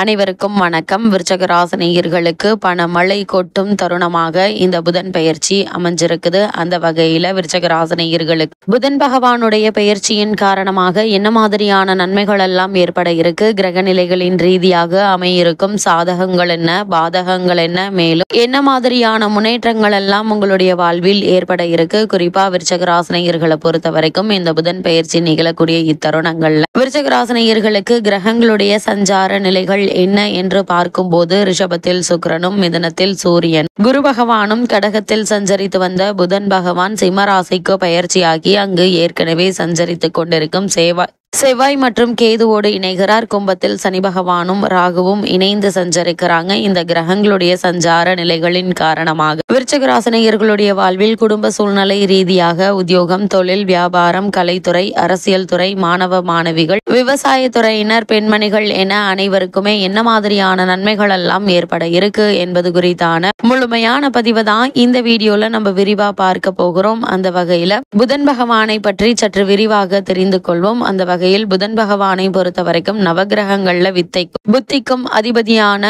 அனைவருக்கும் வணக்கம். விருச்சக ராசி நேயர்களுக்கு பணமழை கொட்டும் தருணமாக இந்த புதன் பெயர்ச்சி அமைஞ்சிருக்குது. அந்த வகையில விருச்சக ராசி நேயர்களுக்கு புதன் பகவானுடைய பெயர்ச்சியின் காரணமாக என்ன மாதிரியான நன்மைகள் எல்லாம் ஏற்பட இருக்கு, கிரக நிலைகளின் ரீதியாக அமையிருக்கும் சாதகங்கள் என்ன, பாதகங்கள் என்ன, மேலும் என்ன மாதிரியான முன்னேற்றங்கள் எல்லாம் உங்களுடைய வாழ்வில் ஏற்பட இருக்கு. குறிப்பா விருச்சக ராசி நேயர்களை பொறுத்த வரைக்கும் இந்த புதன் பெயர்ச்சி நிகழக்கூடிய இத்தருணங்கள்ல விருச்சக ராசி நேயர்களுக்கு கிரகங்களுடைய சஞ்சார நிலைகள் என்ன என்று பார்க்கும்போது ரிஷபத்தில் சுக்கிரனும், மிதுனத்தில் சூரியன், குரு பகவானும், கடகத்தில் சஞ்சரித்து வந்த புதன் பகவான் சிம்ம ராசிக்கு பயிற்சியாகி அங்கு ஏற்கனவே சஞ்சரித்துக் கொண்டிருக்கும் செவ்வாய் மற்றும் கேதுவோடு இணைகிறார். கும்பத்தில் சனி பகவானும் ராகுவும் இணைந்து சஞ்சரிக்கிறாங்க. இந்த கிரகங்களுடைய சஞ்சார நிலைகளின் காரணமாக விருச்சிக ராசி நேயர்களுடைய வாழ்வில் குடும்ப சூழ்நிலை ரீதியாக உத்தியோகம், தொழில், வியாபாரம், கலைத்துறை, அரசியல் துறை, மாணவ மாணவிகள், விவசாயத்துறையினர், பெண்மணிகள் என அனைவருக்குமே என்ன மாதிரியான நன்மைகள் எல்லாம் ஏற்பட இருக்கு என்பது குறித்தான முழுமையான பதிவு தான் இந்த வீடியோல நம்ம விரிவா பார்க்க போகிறோம். அந்த வகையில புதன் பகவானை பற்றி சற்று விரிவாக தெரிந்து கொள்வோம். அந்த வகையில் புதன் பகவானை பொறுத்த வரைக்கும் நவகிரகங்கள்ல புத்திக்கும் அதிபதியான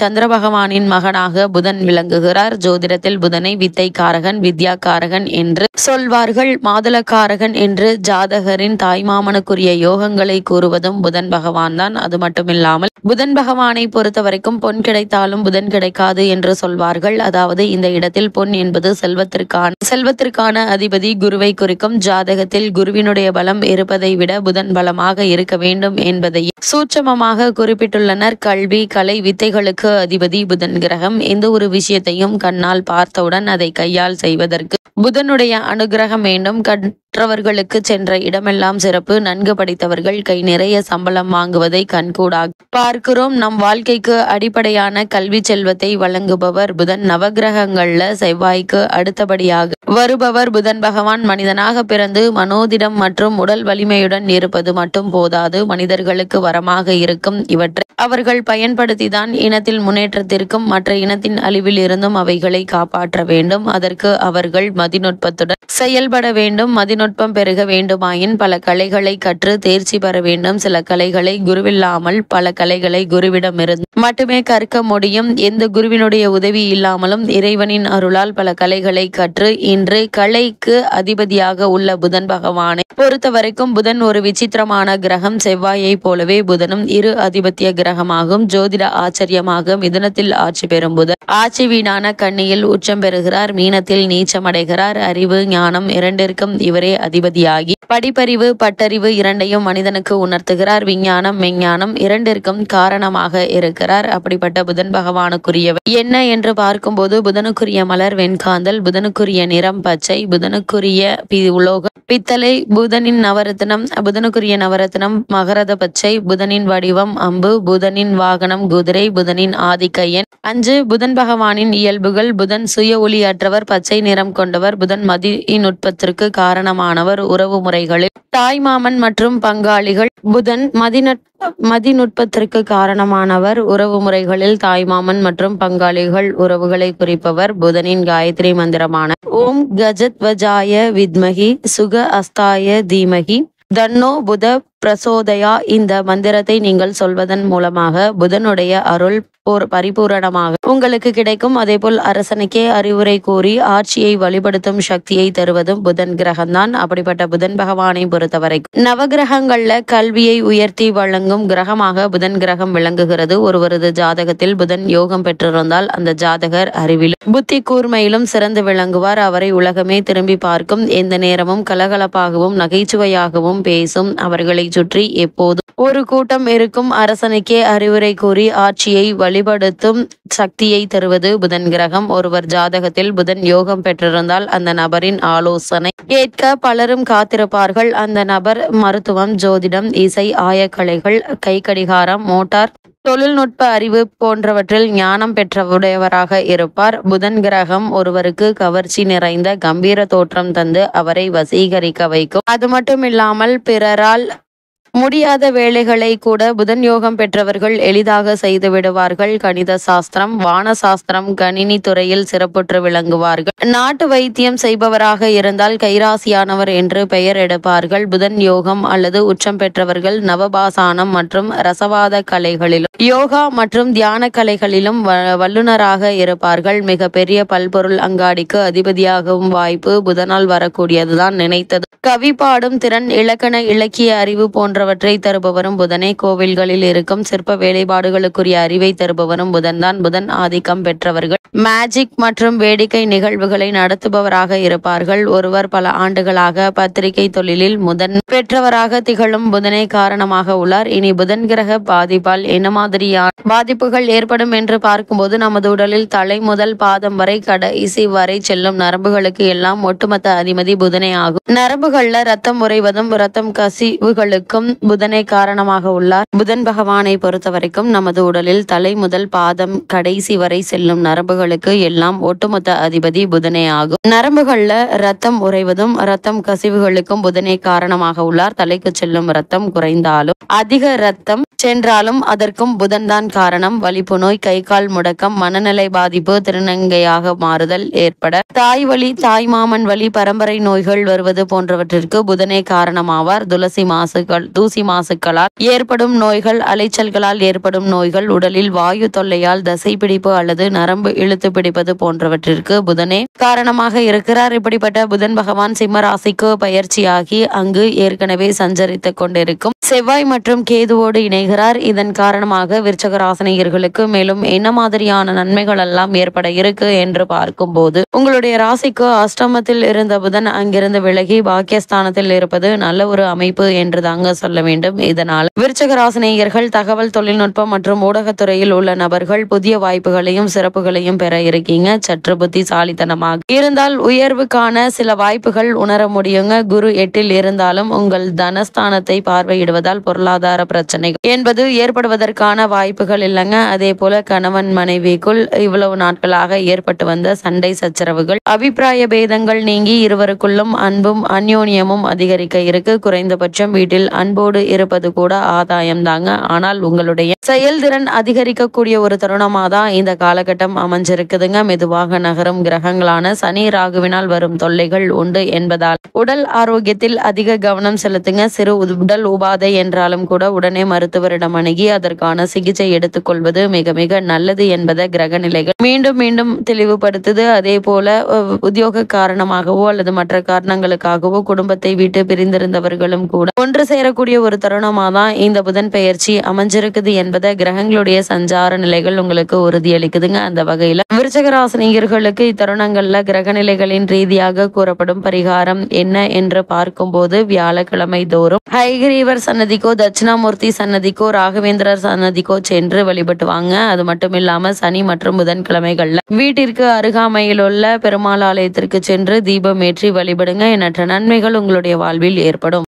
சந்திர பகவானின் மகனாக புதன் விளங்குகிறார். ஜோதிடத்தில் புதனை வித்தைக்காரகன், வித்யாக்காரகன் என்று சொல்வார்கள். மாதுளக்காரகன் என்று ஜாதகரின் தாய்மாமனுக்குரிய யோகங்களை கூறுவதும் புதன் பகவான் தான். அது மட்டுமில்லாமல் புதன் பகவானை பொறுத்த வரைக்கும் பொன் கிடைத்தாலும் புதன் கிடைக்காது என்று சொல்வார்கள். அதாவது இந்த இடத்தில் பொன் என்பது செல்வத்திற்கான அதிபதி குருவை குறிக்கும். ஜாதகத்தில் குருவினுடைய பலம் இருப்பதை விட புதன் பலமாக இருக்க வேண்டும் என்பதை சூட்சமமாக குறிப்பிட்டுள்ளனர். கல்வி, கலை, வித்தைகளுக்கு அதிபதி புதன் கிரகம். எந்த ஒரு விஷயத்தையும் கண்ணால் பார்த்தவுடன் அதை கையால் செய்வதற்கு புதனுடைய அனுகிரகம் வேண்டும். கற்றவர்களுக்கு சென்ற இடமெல்லாம் சிறப்பு. நன்கு படித்தவர்கள் கை நிறைய சம்பளம் வாங்குவதை கண்கூடாக பார்க்கிறோம். நம் வாழ்க்கைக்கு அடிப்படையான கல்வி செல்வத்தை வழங்குபவர் புதன். நவகிரகங்கள்ல செவ்வாய்க்கு அடுத்தபடியாக வருபவர் புதன் பகவான். மனிதனாக பிறந்து மனோதிடம் மற்றும் உடல் வலிமையுடன் இருப்பது மட்டும் போதாது, மனிதர்களுக்கு வரமாக இருக்கும். இவற்றை அவர்கள் பயன்படுத்திதான் இனத்தில் முன்னேற்றத்திற்கும் மற்ற இனத்தின் அழிவில் இருந்தும் அவைகளை காப்பாற்ற வேண்டும். அதற்கு அவர்கள் மதிநுட்பத்துடன் செயல்பட வேண்டும். மதிநுட்பம் பெருக வேண்டுமாயின் பல கலைகளை கற்று தேர்ச்சி பெற வேண்டும். சில கலைகளை குருவில்லாமல் பல கலைகளை குருவிடமிருந்து மட்டுமே கற்க முடியும். எந்த குருவினுடைய உதவி இல்லாமலும் இறைவனின் அருளால் பல கலைகளை கற்று இன்று கலைக்கு அதிபதியாக உள்ள புதன் பகவானை பொறுத்த வரைக்கும் புதன் ஒரு விசித்திரமான கிரகம். செவ்வாயை போலவே புதனும் இரு அதிபத்திய கிரகமாகும். ஜோதிட ஆச்சரியமாக மிதுனத்தில் ஆட்சி பெறும் புதன் ஆட்சி வீடான கன்னியில் உச்சம் பெறுகிறார். மீனத்தில் நீச்சம் அடைகிறார். அறிவு, ஞானம் இரண்டிற்கும் இவரே அதிபதியாகி படிப்பறிவு, பட்டறிவு இரண்டையும் மனிதனுக்கு உணர்த்துகிறார். விஞ்ஞானம், மெஞ்ஞானம் இரண்டிற்கும் காரணமாக இருக்கிறார். அப்படிப்பட்ட புதன் பகவானுக்குரியவர் என்ன என்று பார்க்கும்போது புதனுக்குரிய மலர் வெண்காந்தல், புதனுக்குரிய நிறம் பச்சை, புதனுக்குரிய உலோகம் பித்தளை, புதனுக்குரிய நவரத்னம் மகரத பச்சை, புதனின் வடிவம் அம்பு, புதனின் வாகனம் குதிரை, புதனின் ஆதிக்கையன் 5. புதன் பகவானின் இயல்புகள். புதன் சுய ஒளியற்றவர், பச்சை நிறம் கொண்டவர். புதன் மதிநுட்பத்திற்கு காரணமானவர். உறவு முறைகளில் தாய்மாமன் மற்றும் பங்காளிகள். புதன் மதிநுட்பத்திற்கு காரணமானவர். உறவு முறைகளில் தாய்மாமன் மற்றும் பங்காளிகள் உறவுகளை குறிப்பவர். புதனின் காயத்ரி மந்திரமான ஓம் கஜத்வஜாய வித்மகி சுக அஸ்தாய தீமகி தன்னோ புத பிரசோதயா. இந்த மந்திரத்தை நீங்கள் சொல்வதன் மூலமாக புதனுடைய அருள் பரிபூரணமாக உங்களுக்கு கிடைக்கும். அதேபோல் அரசனுக்கே அறிவுரை கூறி ஆட்சியை வழிபடுத்தும் சக்தியை தருவதும் புதன் கிரகம்தான். அப்படிப்பட்ட புதன் பகவானை பொறுத்தவரைக்கும் நவகிரகங்கள்ல கல்வியை உயர்த்தி வழங்கும் கிரகமாக புதன் கிரகம் விளங்குகிறது. ஒருவரது ஜாதகத்தில் புதன் யோகம் பெற்றிருந்தால் அந்த ஜாதகர் அறிவிலும் புத்தி கூர்மையிலும் சிறந்து விளங்குவார். அவரை உலகமே திரும்பி பார்க்கும். எந்த நேரமும் கலகலப்பாகவும் நகைச்சுவையாகவும் பேசும். அவர்களை சுற்றி எப்போதும் ஒரு கூட்டம் இருக்கும். அரசனுக்கே அறிவுரை கூறி ஆட்சியை வழிபடுத்தும் சக்தியை தருவது புதன் கிரகம். ஒருவர் ஜாதகத்தில் புதன் யோகம் பெற்றிருந்தால் அந்த நபரின் ஆலோசனை கேட்க பலரும் காத்திருப்பார்கள். அந்த நபர் மருத்துவம், ஜோதிடம், இசை, ஆயக்கலைகள், கைக்கடிகாரம், மோட்டார் தொழில்நுட்ப அறிவு போன்றவற்றில் ஞானம் பெற்றவுடையவராக இருப்பார். புதன் கிரகம் ஒருவருக்கு கவர்ச்சி நிறைந்த கம்பீர தோற்றம் தந்து அவரை வசீகரிக்க வைக்கும். அது மட்டுமில்லாமல் பிறரால் முடியாத வேலைகளை கூட புதன் யோகம் பெற்றவர்கள் எளிதாக செய்து விடுவார்கள். கணித சாஸ்திரம், வான சாஸ்திரம், கணினி துறையில் சிறப்புற்று விளங்குவார்கள். நாட்டு வைத்தியம் செய்பவராக இருந்தால் கைராசியானவர் என்று பெயர் எடுப்பார்கள். புதன் யோகம் அல்லது உச்சம் பெற்றவர்கள் நவபாசானம் மற்றும் ரசவாத கலைகளிலும் யோகா மற்றும் தியான கலைகளிலும் வல்லுநராக இருப்பார்கள். மிக பெரிய பல்பொருள் அங்காடிக்கு அதிபதியாகவும் வாய்ப்பு புதனால் வரக்கூடியதுதான். நினைத்தது கவி பாடும் திறன், இலக்கண இலக்கிய அறிவு போன்றவற்றை தருபவரும் புதனே. கோவில்களில் இருக்கும் சிற்ப வேலைப்பாடுகளுக்குரிய அறிவை தருபவரும் புதன்தான். புதன் ஆதிக்கம் பெற்றவர்கள் மேஜிக் மற்றும் வேடிக்கை நிகழ்வுகளை நடத்துபவராக இருப்பார்கள். ஒருவர் பல ஆண்டுகளாக பத்திரிகை தொழிலில் முதன் பெற்றவராக திகழும் புதனே காரணமாக உள்ளார். இனி புதன் கிரக பாதிப்பால் என்ன மாதிரியான பாதிப்புகள் ஏற்படும் என்று பார்க்கும்போது, நமது உடலில் தலை முதல் பாதம் வரை கடைசி வரை செல்லும் நரம்புகளுக்கு எல்லாம் ஒட்டுமொத்த அதிபதி புதனே ஆகும். நரம்புகள்ல ரத்தம் உறைவதும் ரத்தம் கசிவுகளுக்கும் புதனே காரணமாக உள்ளார். புதன் பகவானை பொறுத்த வரைக்கும் நமது உடலில் தலை முதல் பாதம் கடைசி வரை செல்லும் நரம்புகளுக்கு எல்லாம் ஒட்டுமொத்த அதிபதி புதனே ஆகும். நரம்புகள்ல ரத்தம் உறைவதும் ரத்தம் கசிவுகளுக்கும் புதனே காரணமாக உள்ளார். தலைக்கு செல்லும் ரத்தம் குறைந்தாலும் அதிக ரத்தம் சென்றாலும் அதற்கும் புதன் தான் காரணம். வலிப்பு நோய், கை கால் முடக்கம், மனநிலை பாதிப்பு, திருநங்கையாக மாறுதல் ஏற்பட, தாய் வலி, தாய் மாமன் வலி, பரம்பரை நோய்கள் வருவது போன்றவற்றிற்கு புதனே காரணமாவார். தூசி மாசுக்களால் ஏற்படும் நோய்கள், அலைச்சல்களால் ஏற்படும் நோய்கள், உடலில் வாயு தொல்லையால் தசை பிடிப்பு அல்லது நரம்பு இழுத்து பிடிப்பது போன்றவற்றிற்கு புதனே காரணமாக இருக்கிறார். இப்படிப்பட்ட புதன் பகவான் சிம்ம ராசிக்கு பயிற்சியாகி அங்கு ஏற்கனவே சஞ்சரித்துக் கொண்டிருக்கும் செவ்வாய் மற்றும் கேதுவோடு இணைகிறார். இதன் காரணமாக விருச்சக ராசினியர்களுக்கு மேலும் என்ன மாதிரியான நன்மைகள் எல்லாம் ஏற்பட இருக்கு என்று பார்க்கும்போது, உங்களுடைய ராசிக்கு அஷ்டமத்தில் இருந்த புதன் அங்கிருந்து விலகி பாக்கியஸ்தானத்தில் இருப்பது நல்ல ஒரு அமைப்பு என்று தாங்க சொல்ல வேண்டும். இதனால் விருச்சக ராசினியர்கள் தகவல் தொழில்நுட்பம் மற்றும் ஊடகத்துறையில் உள்ள நபர்கள் புதிய வாய்ப்புகளையும் சிறப்புகளையும் பெற இருக்கீங்க. சற்று புத்திசாலித்தனமாக இருந்தால் உயர்வுக்கான சில வாய்ப்புகள் உணர முடியுங்க. குரு 8ல் இருந்தாலும் உங்கள் தனஸ்தானத்தை பார்வையிடுவதால் பொருளாதார பிரச்சனைகள் என்பது ஏற்படுவதற்கான வாய்ப்புகள் இல்லைங்க. அதே போல கணவன் மனைவிக்குள் இவ்வளவு நாட்களாக ஏற்பட்டு வந்த சண்டை சச்சரவுகள், அபிப்பிராய பேதங்கள் நீங்கி இருவருக்குள்ளும் அன்பும் அந்யோன்யமும் அதிகரிக்க இருக்கு. குறைந்தபட்சம் வீட்டில் அன்போடு இருப்பது கூட ஆதாயம் தாங்க. ஆனால் உங்களுடைய செயல்திறன் அதிகரிக்கக்கூடிய ஒரு தருணமா தான் இந்த காலகட்டம் அமைஞ்சிருக்குதுங்க. மெதுவாக நகரும் கிரகங்களான சனி ராகுவினால் வரும் தொல்லைகள் உண்டு என்பதால் உடல் ஆரோக்கியத்தில் அதிக கவனம் செலுத்துங்க. சிறு உடல் உபாதை என்றாலும் கூட உடனே மருத்துவரிடம் அணுகி அதற்கான சிகிச்சை எடுத்துக்கொள்வது மிக மிக நல்லது என்பதை கிரக நிலைகள் மீண்டும் மீண்டும் தெளிவுபடுத்துது. அதே போல உத்தியோக காரணமாகவோ அல்லது மற்ற காரணங்களுக்காகவோ குடும்பத்தை விட்டு பிரிந்திருந்தவர்களும் கூட ஒன்று சேரக்கூடிய ஒரு தருணமா தான் இந்த புதன் பெயர்ச்சி அமைஞ்சிருக்குது என்பதை கிரகங்களுடைய சஞ்சார நிலைகள் உங்களுக்கு உறுதியளிக்குதுங்க. அந்த வகையில விருச்சக ராசினியர்களுக்கு இத்தருணங்கள்ல கிரக நிலைகளின் ரீதியாக கூறப்படும் பரிகாரம் என்ன என்று பார்க்கும்போது, வியாழக்கிழமை தோறும் ஹைகிரீவர் சன்னதிக்கோ, தட்சிணாமூர்த்தி சன்னதிக்கோ, ராகவேந்திரர் சன்னதிக்கோ சென்று வழிபட்டு வாங்க. அது மட்டும் இல்லாம சனி மற்றும் புதன்கிழமைகள்ல வீட்டிற்கு அருகாமையில் உள்ள பெருமாள் ஆலயத்திற்கு சென்று தீபம் ஏற்றி வழிபடுங்க. எண்ணற்ற நன்மைகள் உங்களுடைய வாழ்வில் ஏற்படும்.